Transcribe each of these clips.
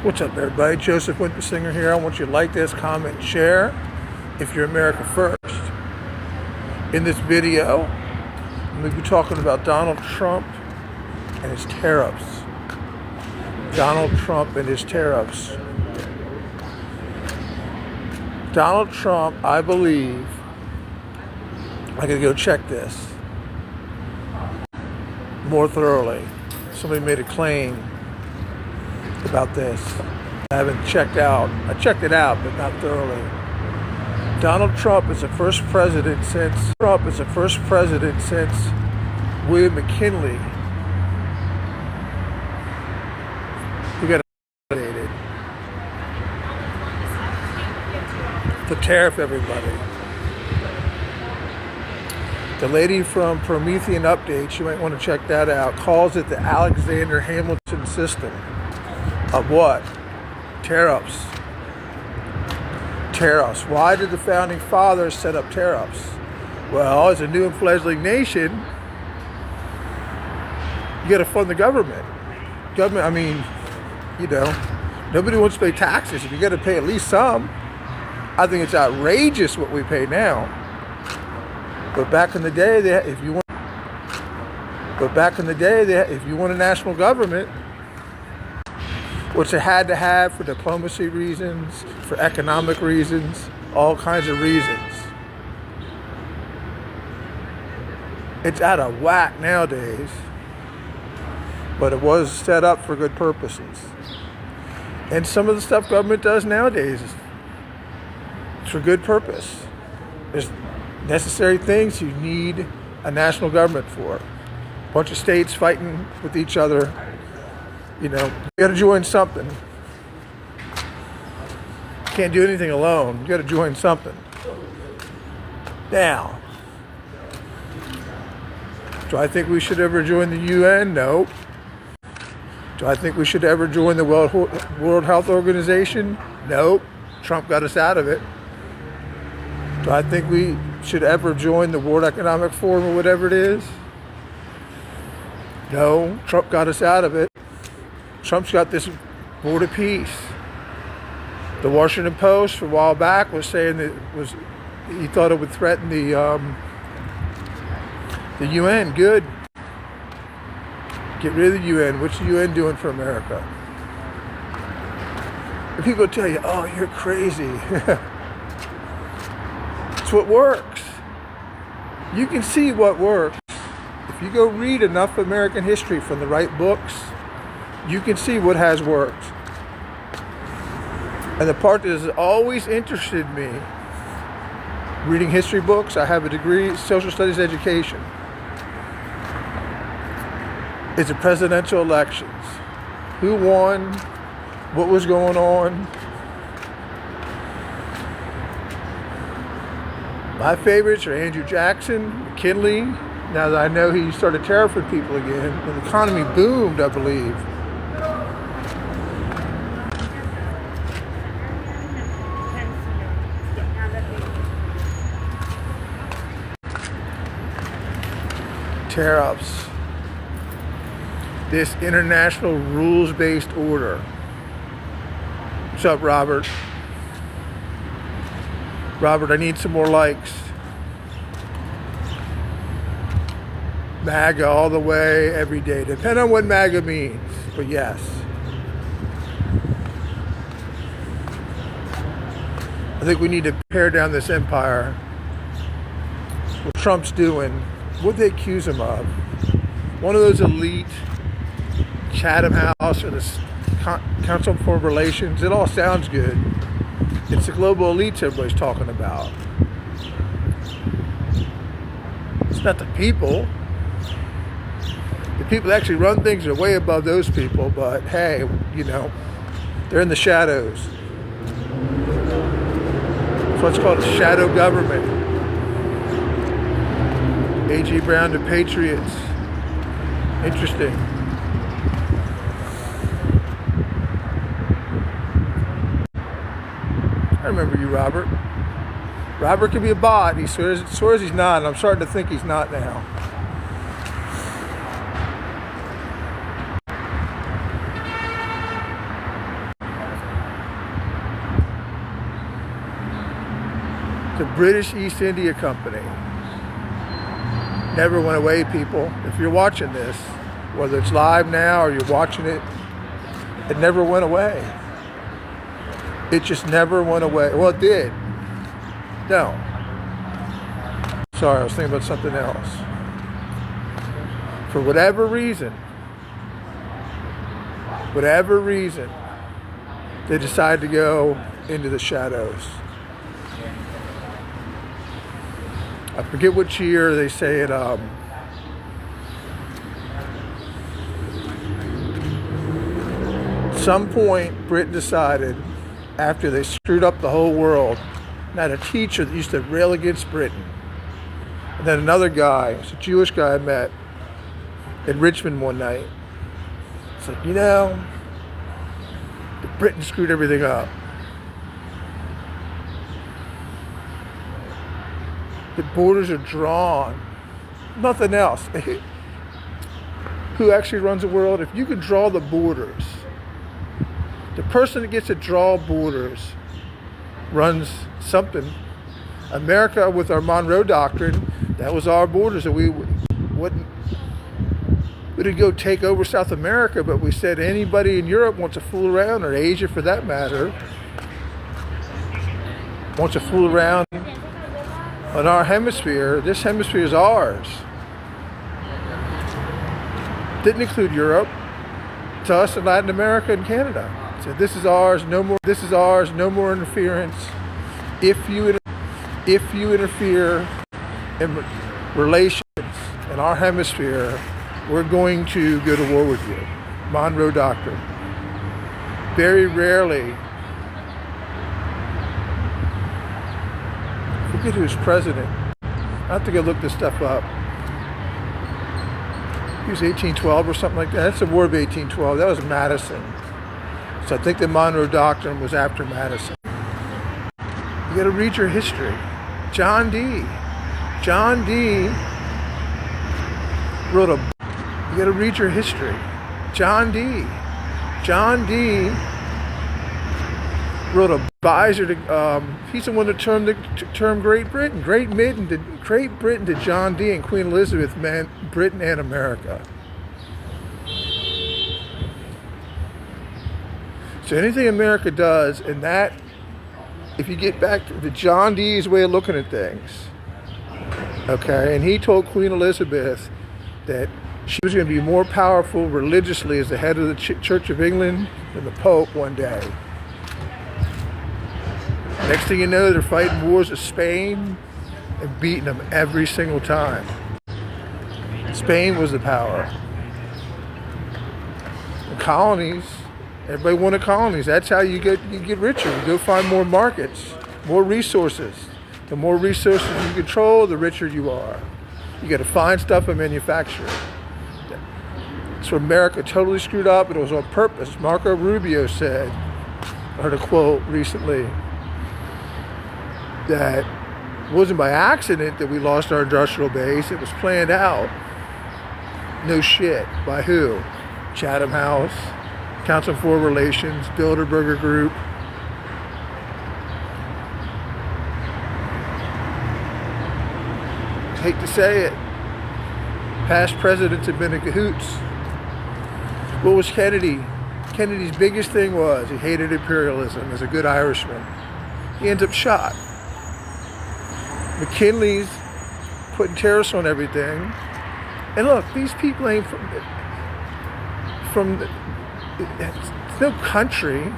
What's up, everybody? Joseph Wintersinger here. I want you to like this, comment, and share if you're America First. In this video, I'm going to be talking about Donald Trump and his tariffs. Donald Trump and his tariffs. Donald Trump, I believe, I gotta go check this more thoroughly. Somebody made a claim about this. I haven't checked out. I checked it out, but not thoroughly. Donald Trump is the first president since William McKinley. We got eliminated. The tariff, everybody. The lady from Promethean Updates, you might want to check that out, calls it the Alexander Hamilton system. Of what? Tariffs. Tariffs. Why did the founding fathers set up tariffs? Well, as a new and fledgling nation, you got to fund the government. Government, I mean, you know, nobody wants to pay taxes. You got to pay at least some. I think it's outrageous what we pay now. But back in the day, if you want a national government, which they had to have for diplomacy reasons, for economic reasons, all kinds of reasons. It's out of whack nowadays, but it was set up for good purposes. And some of the stuff government does nowadays is for good purpose. There's necessary things you need a national government for. A bunch of states fighting with each other. You know, you got to join something. You can't do anything alone. You got to join something. Now, do I think we should ever join the UN? No. Do I think we should ever join the World Health Organization? No. Trump got us out of it. Do I think we should ever join the World Economic Forum or whatever it is? No. Trump got us out of it. Trump's got this board of peace. The Washington Post, for a while back, was saying that he thought it would threaten the UN. Good. Get rid of the UN. What's the UN doing for America? And people tell you, "Oh, you're crazy." It's what works. You can see what works if you go read enough American history from the right books. You can see what has worked. And the part that has always interested me, reading history books, I have a degree, social studies education, is the presidential elections. Who won? What was going on? My favorites are Andrew Jackson, McKinley. Now that I know he started tariffing people again, when the economy boomed, I believe. Tariffs. This international rules-based order. What's up, Robert? Robert, I need some more likes. MAGA all the way, every day. Depending on what MAGA means, but yes. I think we need to pare down this empire. What Trump's doing, what they accuse him of. One of those elite Chatham House or the Council for Relations, it all sounds good. It's the global elites everybody's talking about. It's not the people. The people that actually run things are way above those people, but hey, you know, they're in the shadows. That's what's called a shadow government. A.G. Brown to Patriots. Interesting. I remember you, Robert. Robert could be a bot. He swears he's not, and I'm starting to think he's not now. The British East India Company never went away, people. If you're watching this, whether it's live now or you're watching it, it never went away. It just never went away. Well, it did. No. Sorry, I was thinking about something else. For whatever reason, they decided to go into the shadows. I forget which year they say it. At some point, Britain decided, after they screwed up the whole world, and I had a teacher that used to rail against Britain. And then another guy, it's a Jewish guy I met in Richmond one night. It's like, Britain screwed everything up. The borders are drawn. Nothing else. Who actually runs the world? If you can draw the borders, the person that gets to draw borders runs something. America, with our Monroe Doctrine, that was our borders, that we didn't go take over South America, but we said anybody in Europe wants to fool around, or Asia for that matter, wants to fool around on our hemisphere. This hemisphere is ours. Didn't include Europe. To us in Latin America and Canada. So this is ours, no more. This is ours, no more interference. If you interfere in relations in our hemisphere, we're going to go to war with you. Monroe Doctrine. Very rarely, I forget who's president. I have to go look this stuff up. He was 1812 or something like that. That's the War of 1812. That was Madison. So I think the Monroe Doctrine was after Madison. You got to read your history. John Dee wrote a. You got to read your history. John Dee wrote a advisor to. He's the one that termed the term Great Britain. Great Britain to John Dee and Queen Elizabeth meant Britain and America. So anything America does, and that, if you get back to John Dee's way of looking at things, okay, and he told Queen Elizabeth that she was going to be more powerful religiously as the head of the Church of England than the Pope one day. Next thing you know, they're fighting wars with Spain and beating them every single time. Spain was the power. The colonies, everybody wanted colonies. That's how you get richer. You go find more markets, more resources. The more resources you control, the richer you are. You got to find stuff and manufacture it. So America totally screwed up, and it was on purpose. Marco Rubio said, I heard a quote recently, that it wasn't by accident that we lost our industrial base. It was planned out. No shit. By who? Chatham House, Council on Foreign Relations, Bilderberger Group. Hate to say it. Past presidents have been in cahoots. What was Kennedy? Kennedy's biggest thing was he hated imperialism as a good Irishman. He ends up shot. McKinley's putting tariffs on everything. And look, these people ain't from it's no country.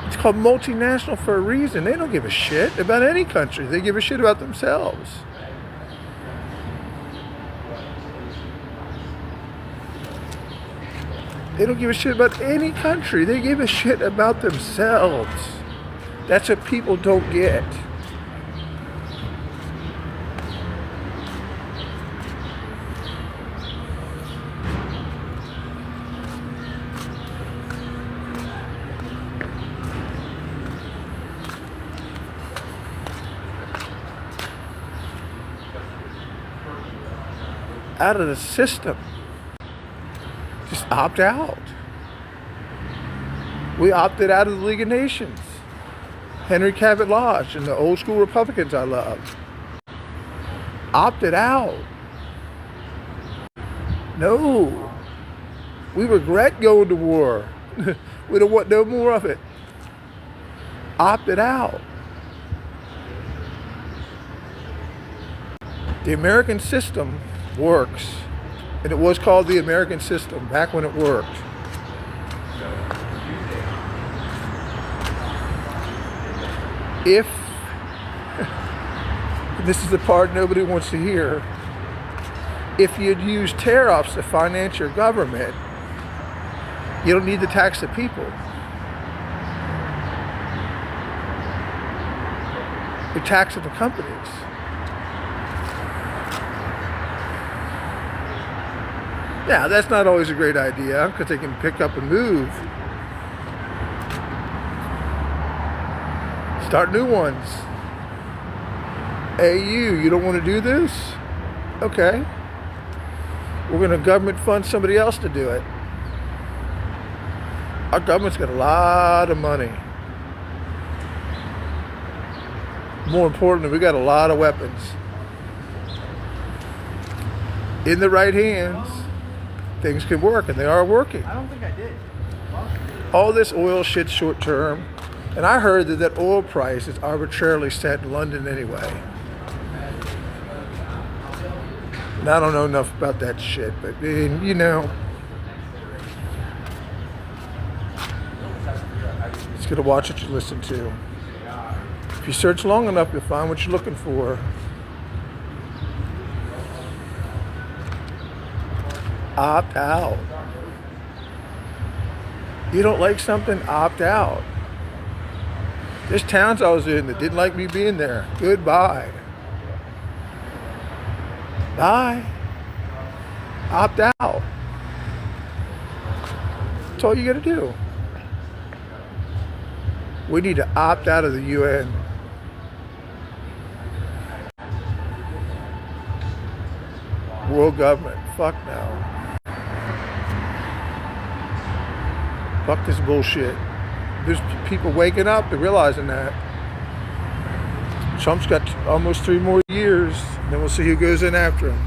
It's called multinational for a reason. They don't give a shit about any country. They give a shit about themselves. They don't give a shit about any country. They give a shit about themselves. That's what people don't get. Out of the system. Just opt out. We opted out of the League of Nations. Henry Cabot Lodge and the old school Republicans I love opted out. No. We regret going to war. We don't want no more of it. Opted out. The American system works. And it was called the American system back when it worked. If, this is the part nobody wants to hear, if you'd use tariffs to finance your government, you don't need to tax the people. You're taxing the companies. Yeah, that's not always a great idea because they can pick up and move. Start new ones. Hey, you don't want to do this? Okay. We're going to government fund somebody else to do it. Our government's got a lot of money. More importantly, we got a lot of weapons. In the right hands, things can work, and they are working. I don't think I did. All this oil shit's short term. And I heard that oil price is arbitrarily set in London anyway. And I don't know enough about that shit, but you know, it's good to watch what you listen to. If you search long enough, you'll find what you're looking for. Opt out. You don't like something, opt out. There's towns I was in that didn't like me being there. Goodbye. Bye. Opt out. That's all you gotta do. We need to opt out of the UN. World government. Fuck no. Fuck this bullshit. There's people waking up and realizing that. Trump's got almost 3 more years. Then we'll see who goes in after him.